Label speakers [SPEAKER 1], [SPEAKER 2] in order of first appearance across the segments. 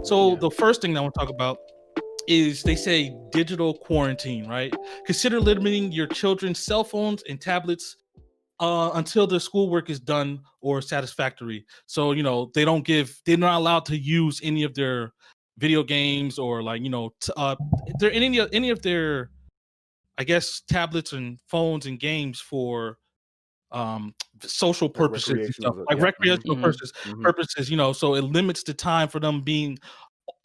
[SPEAKER 1] So the first thing that I want to talk about is they say digital quarantine, right? Consider limiting your children's cell phones and tablets until their schoolwork is done or satisfactory. So, they're not allowed to use any of their video games or there any of their, I guess, tablets and phones and games for social purposes and stuff, like recreational purposes, so it limits the time for them being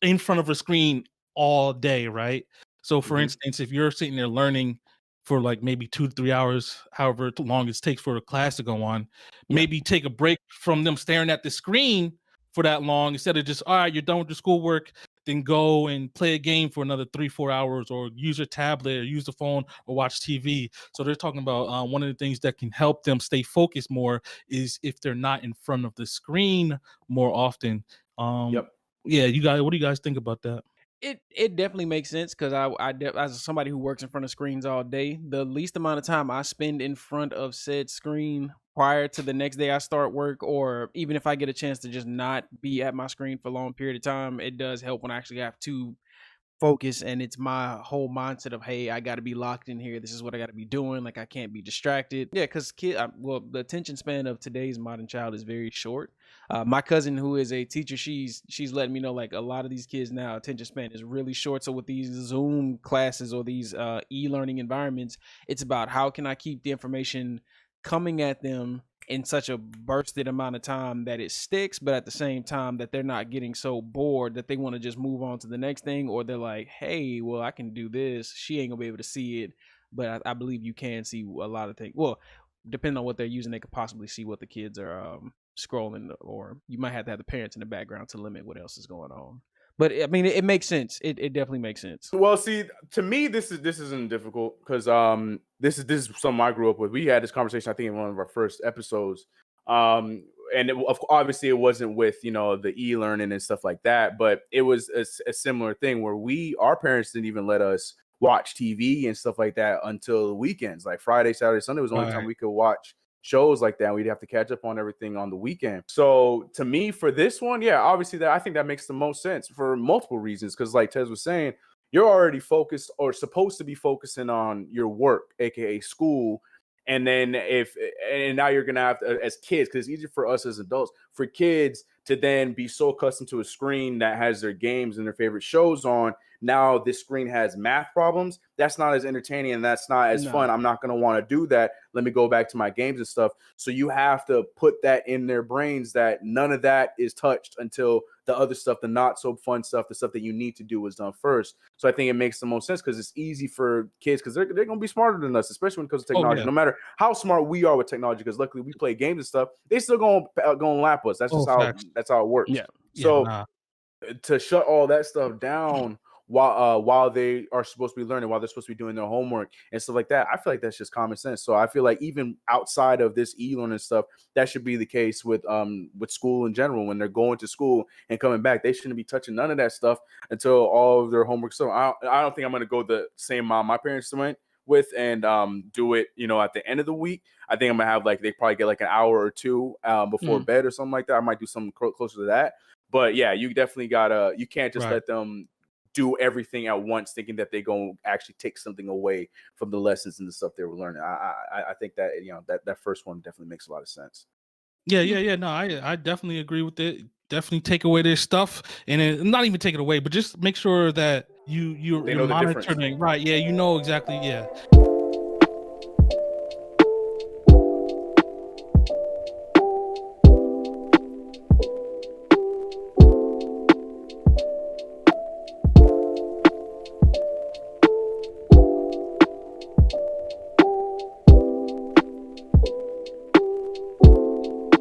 [SPEAKER 1] in front of a screen all day, right? So for instance, if you're sitting there learning for like maybe 2 to 3 hours, however long it takes for a class to go on, maybe take a break from them staring at the screen for that long instead of just, all right, you're done with your schoolwork, then go and play a game for another 3-4 hours, or use your tablet or use the phone or watch TV. So they're talking about one of the things that can help them stay focused more is if they're not in front of the screen more often. Yeah, you guys, what do you guys think about that?
[SPEAKER 2] It definitely makes sense because as somebody who works in front of screens all day, the least amount of time I spend in front of said screen prior to the next day I start work, or even if I get a chance to just not be at my screen for a long period of time, it does help when I actually have to focus, and it's my whole mindset of, hey, I got to be locked in here, this is what I got to be doing, like I can't be distracted. Because the attention span of today's modern child is very short. My cousin, who is a teacher, she's letting me know, like, a lot of these kids now attention span is really short. So with these Zoom classes or these e-learning environments, it's about how can I keep the information coming at them in such a bursted amount of time that it sticks, but at the same time that they're not getting so bored that they want to just move on to the next thing, or they're like, hey, well, I can do this, she ain't gonna be able to see it, but I believe you can see a lot of things. Well, depending on what they're using, they could possibly see what the kids are scrolling, or you might have to have the parents in the background to limit what else is going on. But I mean, it makes sense. It definitely makes sense.
[SPEAKER 3] Well, see, to me, this isn't difficult because this is something I grew up with. We had this conversation, I think, in one of our first episodes. And obviously, it wasn't with the e-learning and stuff like that, but it was a similar thing where our parents didn't even let us watch TV and stuff like that until the weekends, like Friday, Saturday, Sunday was the only time we could watch shows like that. We'd have to catch up on everything on the weekend. So to me, for this one, obviously I think that makes the most sense for multiple reasons. Because like Tez was saying, you're already focused or supposed to be focusing on your work, aka school. And then now you're gonna have to, as kids, because it's easier for us as adults, for kids to then be so accustomed to a screen that has their games and their favorite shows on. Now this screen has math problems. That's not as entertaining and that's not as fun. I'm not going to want to do that. Let me go back to my games and stuff. So you have to put that in their brains that none of that is touched until the other stuff, the not so fun stuff, the stuff that you need to do is done first. So I think it makes the most sense because it's easy for kids because they're going to be smarter than us, especially when it comes to technology. No matter how smart we are with technology, because luckily we play games and stuff, they still going to lap us. That's just that's how it works. So to shut all that stuff down while they are supposed to be learning, while they're supposed to be doing their homework and stuff like that, I feel like that's just common sense. So I feel like even outside of this e-learning stuff, that should be the case with school in general. When they're going to school and coming back, they shouldn't be touching none of that stuff until all of their homework. So I don't think I'm going to go the same mom my parents went with and do it at the end of the week. I think I'm gonna have they probably get like an hour or two before bed or something like that. I might do something closer to that. But yeah, you definitely you can't just let them do everything at once thinking that they're going to actually take something away from the lessons and the stuff they were learning. I think that that first one definitely makes a lot of sense.
[SPEAKER 1] Yeah. No, I definitely agree with it. Definitely take away their stuff, and not even take it away, but just make sure that you're monitoring, right? Yeah, exactly. Yeah.